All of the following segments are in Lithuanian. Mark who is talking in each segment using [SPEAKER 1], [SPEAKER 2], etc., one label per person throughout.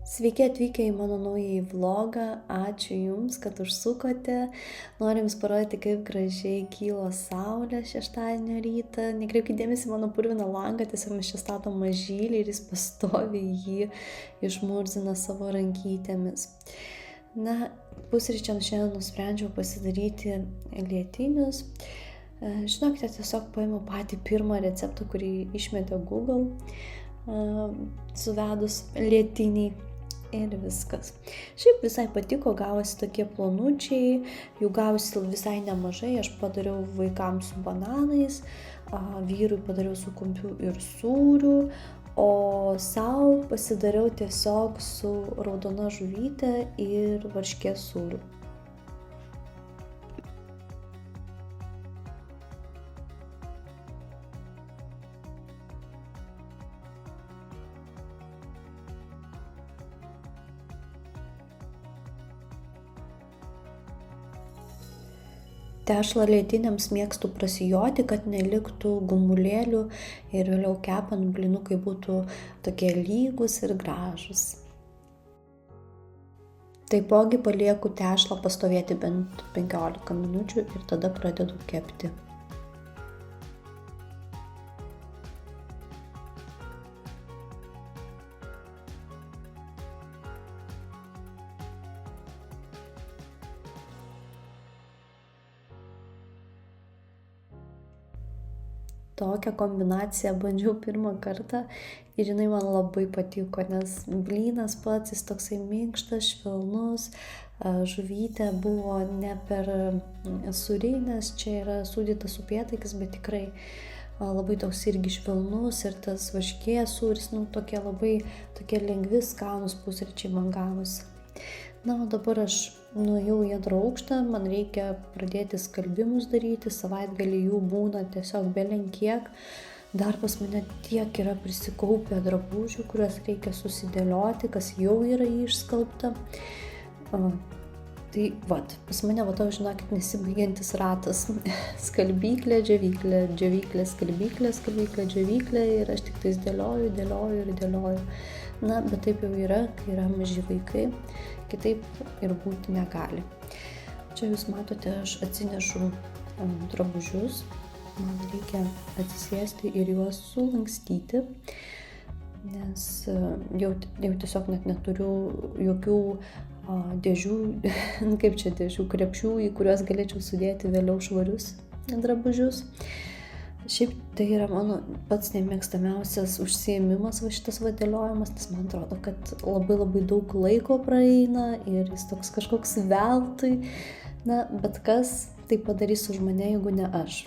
[SPEAKER 1] Sveiki atvykę į mano naująjį vlogą, ačiū Jums, kad užsukote. Noriu Jums parodyti, kaip gražiai kyla saulė šeštadienio rytą. Nekreipkite dėmesį mano purviną langą, tiesiog mes čia statom mažylį ir jis pastoviai jį išmurzina savo rankytėmis. Na, pusryčiams šiandien nusprendžiau pasidaryti lietinius. Žinokite, tiesiog paėmiau patį pirmą receptą, kurį išmetė Google, suvedus lietinį. Ir viskas. Šiaip visai patiko, gavosi tokie plonučiai, jų gavosi visai nemažai, aš padariau vaikams su bananais, vyrui padariau su kumpiu ir sūriu, o sau pasidariau tiesiog su raudona žuvyte ir varškės sūriu. Tešlą lietiniams mėgstu prasijoti, kad neliktų gumulėlių ir vėliau kepant blinukai būtų tokie lygus ir gražus. Taipogi palieku tešlą pastovėti bent 15 minučių ir tada pradedu kepti. Tokią kombinaciją bandžiau pirmą kartą ir jinai man labai patiko, nes blynas pats jis toksai minkštas, švelnus, žuvytė buvo ne per sūri, nes čia yra sūdytas upėtakis, bet tikrai labai toks irgi švelnus ir tas varškės sūris, tokie lengvi, skanūs pusryčiai man gavosi. Na, o dabar aš nuėjau į antrą aukštą, man reikia pradėti skalbimus daryti, savaitgalį jų būna tiesiog belenkiek. Dar pas mane tiek yra prisikaupę drabužių, kuriuos reikia susidėlioti, kas jau yra išskalbta. Tai pas mane, žinokit, nesibaigiantis ratas. Skalbyklė, džiovyklė, džiovyklė, skalbyklė, skalbyklė, džiovyklė ir aš tik tais dėlioju. Na, bet taip jau yra, kai yra maži vaikai, kitaip ir būti negali. Čia jūs matote, aš atsinešu drabužius, man reikia atsisėsti ir juos sulankstyti, nes jau tiesiog net neturiu jokių dėžių, krepšių, į kuriuos galėčiau sudėti vėliau švarius drabužius. Šiaip tai yra mano pats nemėgstamiausias užsiėmimas šitas dėliojimas, nes man atrodo, kad labai daug laiko praeina ir jis toks kažkoks veltui. Na, bet kas tai padarys už mane, jeigu ne aš.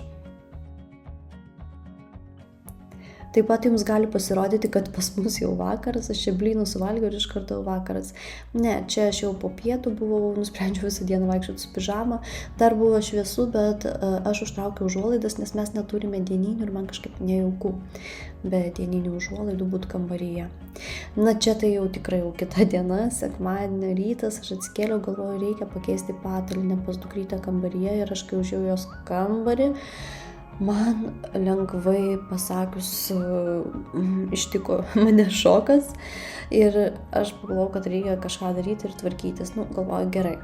[SPEAKER 1] Taip pat jums gali pasirodyti, kad pas mus jau vakaras, aš čia blynų suvalgiau ir iš karto vakaras. Ne, čia aš jau po pietų buvau, nusprendžiau visą dieną vaikščioti su pižama. Dar buvo šviesu, bet aš užtraukiau užuolaidas, nes mes neturime dieninių ir man kažkaip nejauku be dieninių užuolaidų būti kambaryje. Na, čia tai jau tikrai jau kita diena, sekmadienio rytas, aš atsikėliau, galvoju, reikia pakeisti patalynę pas dukrytę kambaryje ir aš kai užėjau jos kambarį, man lengvai pasakius ištiko mane šokas ir aš pagalvojau, kad reikia kažką daryti ir tvarkytis. Galvoju, gerai,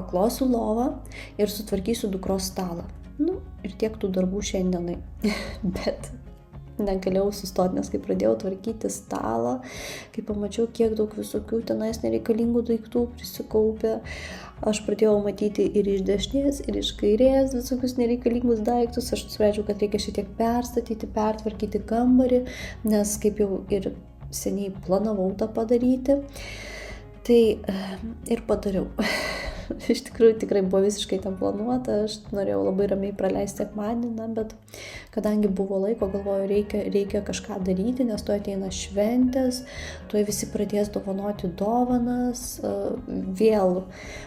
[SPEAKER 1] paklosiu lovą ir sutvarkysiu dukros stalą. Ir tiek tų darbų šiandienai. Bet negalėjau sustoti, nes kai pradėjau tvarkyti stalą, kai pamačiau, kiek daug visokių tenais nereikalingų daiktų prisikaupė, aš pradėjau matyti ir iš dešinės, ir iš kairės visokius nereikalingus daiktus. Aš nusprendžiau, kad reikia šitiek perstatyti, pertvarkyti kambarį, nes kaip jau ir seniai planavau tą padaryti, tai ir padariau. Iš tikrųjų tikrai buvo visiškai tam planuota, aš norėjau labai ramiai praleisti sekmadienį, bet kadangi buvo laiko, galvoju, reikia kažką daryti, nes tuoj ateina šventės, tuoj visi pradės dovanoti dovanas, vėl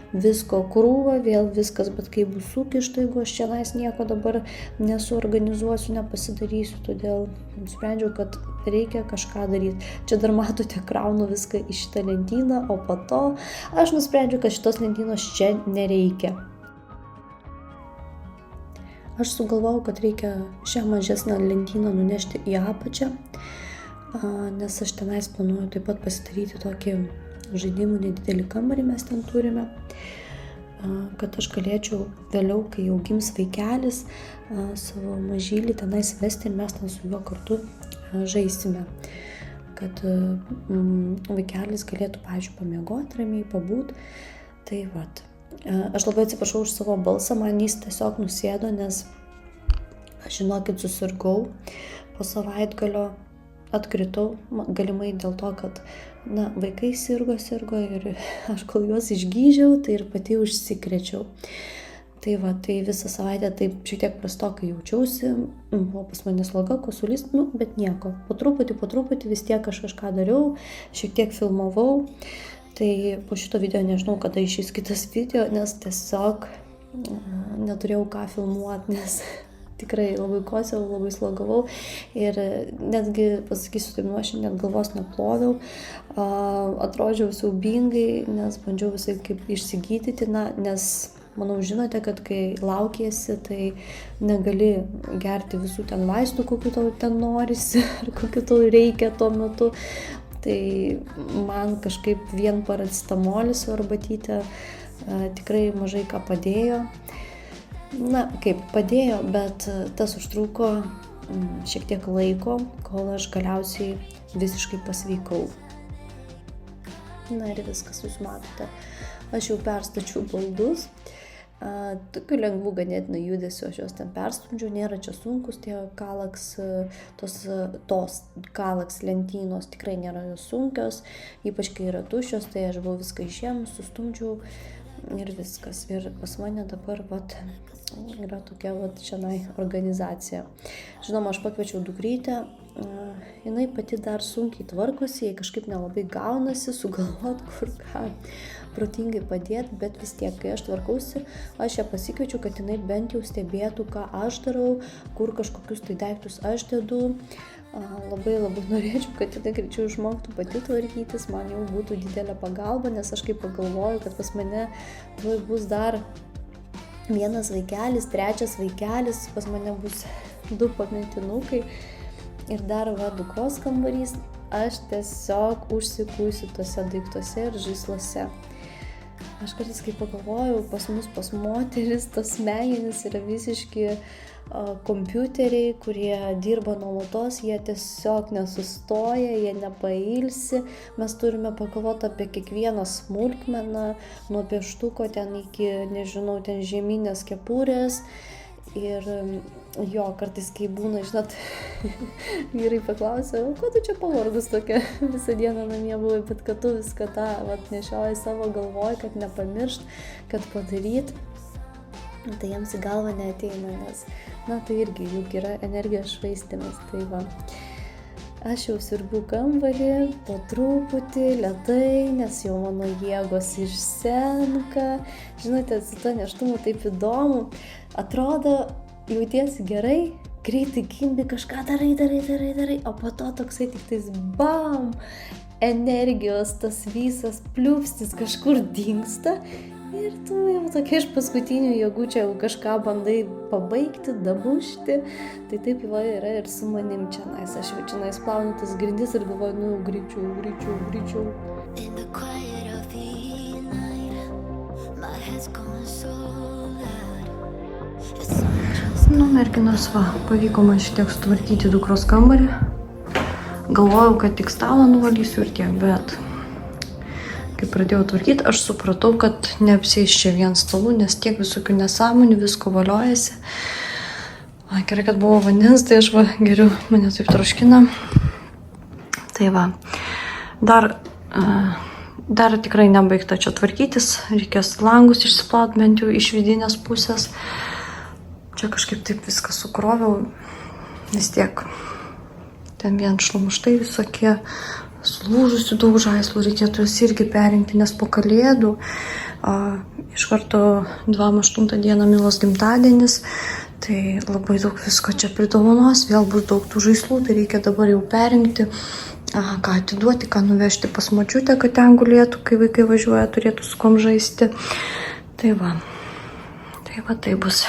[SPEAKER 1] visko krūva, vėl viskas, bet kai bus sukišta, jeigu aš čia nieko dabar nesuorganizuosiu, nepasidarysiu, todėl nusprendžiau, kad reikia kažką daryti. Čia dar matote, kraunu viską į šitą lentyną, o po to aš nusprendžiau, kad šitos lentynos čia nereikia. Aš sugalvojau, kad reikia šią mažesnę lentyną nunešti į apačią, nes aš tenais planuoju taip pat pasidaryti tokį žaidimų nedidelį kambarį mes ten turime, kad aš galėčiau vėliau, kai jau gims vaikelis, savo mažylį tenais vesti ir mes ten su juo kartu žaisime. Kad vaikelis galėtų, pavyzdžiui, pamiegoti ramiai, pabūt. Tai vat. Aš labai atsiprašau už savo balsą, man jis tiesiog nusėdo, nes aš, žinokit, susirgau po savaitgalio, atkritau, galimai dėl to, kad vaikai sirgo ir aš kol juos išgyžiau, tai ir pati užsikrečiau. Tai va, tai visą savaitę taip šiek tiek prastokai jaučiausi, buvo pas mane sloga, kosulys, bet nieko. Po truputį vis tiek aš kažką dariau, šiek tiek filmavau. Tai po šito video nežinau, kada išeis kitas video, nes tiesiog neturėjau ką filmuoti, nes tikrai labai kosiau, labai slogavau ir netgi, pasakysiu taip nuoširdžiai, net galvos neploviau, atrodžiau siaubingai, nes bandžiau visai kaip išsigydyti, nes manau, žinote, kad kai laukiesi, tai negali gerti visų ten vaistų, kokių tau ten norisi, ar kokių tau reikia tuo metu. Tai man kažkaip vien paracetamolis su arbatyte tikrai mažai ką padėjo. Kaip padėjo, bet tas užtruko šiek tiek laiko, kol aš galiausiai visiškai pasveikau. Ir viskas, jūs matote, aš jau perstačiau baldus. Tokiu lengvu ganėtinai judesiu aš juos ten perstumdžiau, nėra čia sunkus, tie tos kalaks lentynos tikrai nėra sunkios, ypač kai yra tuščios, tai aš buvau viską išėmus, sustumdžiau ir viskas. Ir pas mane dabar yra tokia šiandien organizacija. Žinoma, aš pakviečiau dukrytę, jinai pati dar sunkiai tvarkosi, jai kažkaip nelabai gaunasi sugalvot, kur ką protingai padėti, bet vis tiek, kai aš tvarkausi, aš ją pasikviečiu, kad jinai bent jau stebėtų, ką aš darau, kur kažkokius tai daiktus aš dedu. Labai norėčiau, kad jinai greičiau išmoktų pati tvarkytis, man jau būtų didelė pagalba, nes aš kaip pagalvoju, kad pas mane bus dar vienas vaikelis, trečias vaikelis, pas mane bus 2 pametinukai ir dar dukros kambarys, aš tiesiog užsikūsiu tose daiktuose ir žaisluose. Aš kartais kaip pagalvojau, pas moteris tos smegenys yra visiški kompiuteriai, kurie dirba nuolatos, jie tiesiog nesustoja, jie nepailsi. Mes turime pagalvoti apie kiekvieną smulkmeną, nuo pieštuko ten iki, nežinau, ten žieminės kepurės. Ir jo, kartais kai būna, žinot, vyrai paklausia, ko tu čia pavargus tokia visą dieną namie buvai, bet kad tu viską tą nešioji savo galvoj, kad nepamiršt, kad padaryt, tai jiems į galvą neateina, nes, tai irgi juk yra energijos švaistymas, tai va. Aš jau siurbiu kambarį, po truputį, lėtai, nes jau mano jėgos išsenka. Žinote, su to nėštumu taip įdomu. Atrodo, jautiesi gerai, greitai kimbi, kažką darai, o po to toksai tik tais bam, energijos, tas visas pliūpstis kažkur dingsta. Ir tu jau tokia iš paskutinių jėgų čia jau kažką bandai pabaigti, dabušti. Tai taip yra ir su manim čionais. Aš jau čionais plaunu tas grindis ir galvoju, greičiau. Merginos, pavyko man šitiek sutvarkyti dukros kambarį. Galvojau, kad tik stalą nuvalysiu ir tiek, bet kai pradėjau tvarkyti, aš supratau, kad neapsieis čia vien stalų, nes tiek visokių nesąmonių, visko valiojasi. Gerai, kad buvo vandens, tai aš geriau, mane taip troškina. Tai dar tikrai nebaigta čia tvarkytis, reikės langus išsiplaut bent jau iš vidinės pusės. Čia kažkaip taip viską sukroviau, vis tiek ten vien šlamštai visokie, sulūžusių daug žaislų, reikėtų jas irgi perinkti, nes po kalėdų iš karto 28 dieną Milos gimtadienis, tai labai daug visko čia pridovanos, vėl bus daug tų žaislų, tai reikia dabar jau perinkti, ką atiduoti, ką nuvežti pas močiutę, kad ten gulėtų, kai vaikai važiuoja, turėtų su kom žaisti. Tai bus.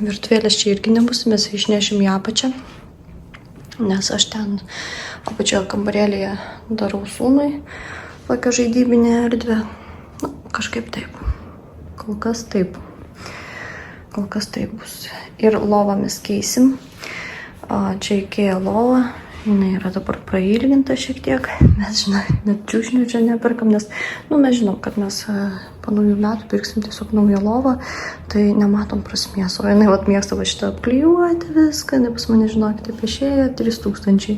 [SPEAKER 1] Virtuvėlės čia irgi nebus, mes išnešim į apačią, nes aš ten apačioje kambarėlėje darau sūnui tokią žaidybinę erdvę. Nu, kažkaip taip. Kol kas taip bus. Ir lovą mes keisim. Čia IKEA lova. Jinai yra dabar prailginta šiek tiek. Mes, žinai, net čiušnių čia neperkam, nes, mes žinom, kad mes po naujų metų pirksim tiesiog naują lovą, tai nematom prasmės. O jinai mėgsta šitą apklijuoti viską, jinai pas mane, žinokite, piešėja 3000.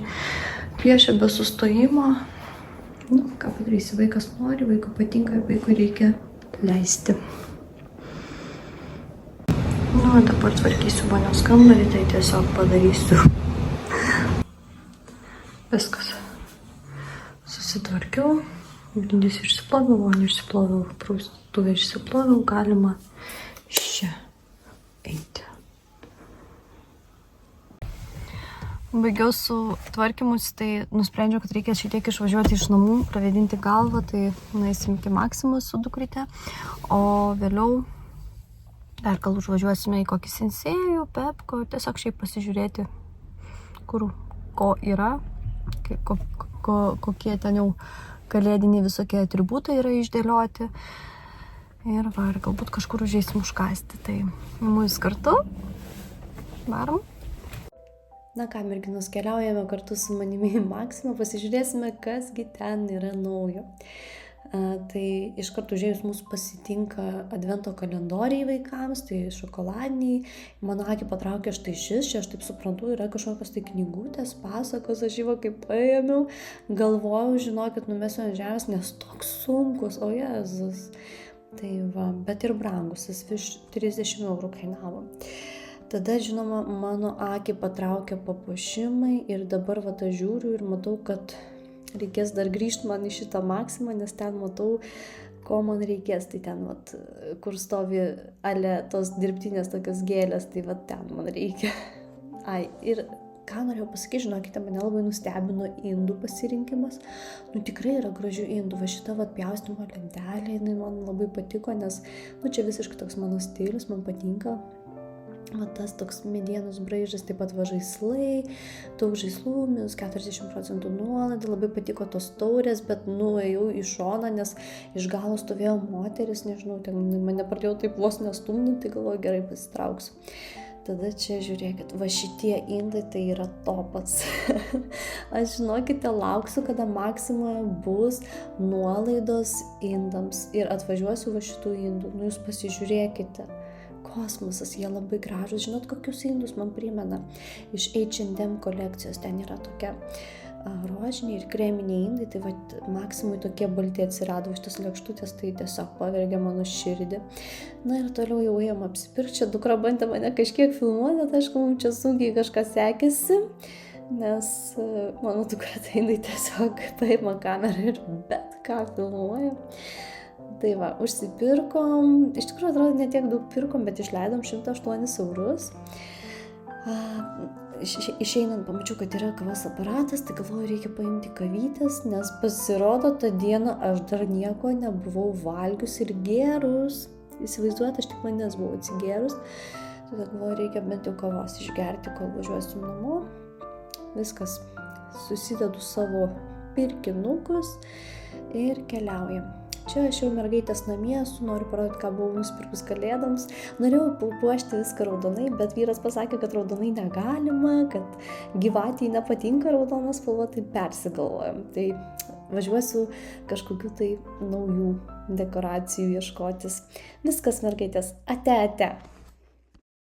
[SPEAKER 1] Piešia be sustojimo. Ką padarysi, vaikas nori, vaikui patinka, vaikui reikia leisti. Dabar tvarkysiu vonios kambarį, tai tiesiog padarysiu. Viskas. Susitvarkiau, grindis išsiploviau, vonių išsiploviau, praustuvę išsiploviau, galima čia eiti. Baigiau su tvarkymus, tai nusprendžiau, kad reikia šitiek išvažiuoti iš namų, pravėdinti galvą, tai nueisim iki Maksimos su dukryte, o vėliau dar gal užvažiuosime į kokį Sensėjų, Pepko, tiesiog šiaip pasižiūrėti, ko yra, kokie ten jau kalėdiniai visokie atributai yra išdėlioti. Ir galbūt kažkur užeisim užkasti. Tai mūsų kartu. Varom. Ką, merginos, keliaujame kartu su manimi į Maksimą, pasižiūrėsime, kasgi ten yra naujo. Tai iš karto užėjus mūsų pasitinka advento kalendoriai vaikams, tai šokoladiniai. Mano akį patraukė štai šis, čia aš taip suprantu, yra kažkokios tai knygutės, pasakos, aš jį kaip paėmiau, galvojau, žinokit, numesiu ant žemės, nes toks sunkus, o Jėzus. Tai bet ir brangus, jis virš 30 eurų kainavo. Tada, žinoma, mano akį patraukė papuošimai ir dabar aš žiūriu ir matau, kad reikės dar grįžti man į šitą Maksimą, nes ten matau, ko man reikės. Tai ten, kur stovi tos dirbtinės tokios gėlės, tai ten man reikia. Ir ką norėjau pasakyti, žinokite, mane labai nustebino indų pasirinkimas. Tikrai yra gražių indų. Šita pjaustymo lentelė, jinai man labai patiko, nes, čia visiškai toks mano stilius, man patinka. Tas toks medienos braižas, taip pat žaislai, daug žaislų, minus 40% nuolaida, labai patiko tos taurės, bet nuėjau į šoną, nes iš galo stovėjo moteris, nežinau, ten mane pradėjo taip vos nestumdyti, tai galvoju, gerai pasitrauksiu. Tada čia žiūrėkit, šitie indai tai yra topas. Aš, žinokite, lauksiu, kada Maksimoje bus nuolaidos indams ir atvažiuosiu šitų indų. Jūs pasižiūrėkite. Kosmosas, jie labai gražus. Žinot, kokius indus man primena? Iš H&M kolekcijos. Ten yra tokia rožiniai ir kreminiai indai. Tai Maksimui tokie balti atsirado šitas lėkštutės, tai tiesiog pavergė mano širdį. Ir toliau jau ėjom apsipirkti. Čia dukra bandė mane kažkiek filmuoti, tai aišku, mums čia sunkiai kažkas sekėsi, nes mano dukra tai tiesiog paima kamerą ir bet ką filmuoja. Tai užsipirkom, iš tikrųjų atrodo ne tiek daug pirkom, bet išleidom 108 eurus. Išeinant pamačiau, kad yra kavos aparatas, tai galvoju, reikia paimti kavytės, nes pasirodo, tą dieną aš dar nieko nebuvau valgius ir gerus. Įsivaizduojate, aš tik vandens buvau atsigėrus. Tada galvoju, reikia bent jau kavos išgerti, kol važiuosiu namo. Viskas, susidedu savo pirkinukus ir keliaujam. Čia aš jau mergaitės namie, noriu parodyti, ką buvau nusipirkus kalėdoms. Norėjau puošti viską raudonai, bet vyras pasakė, kad raudonai negalima, kad gyvatei nepatinka raudona spalva, tai persigalvojom. Tai važiuosiu kažkokių tai naujų dekoracijų ieškotis. Viskas, mergaitės, ate.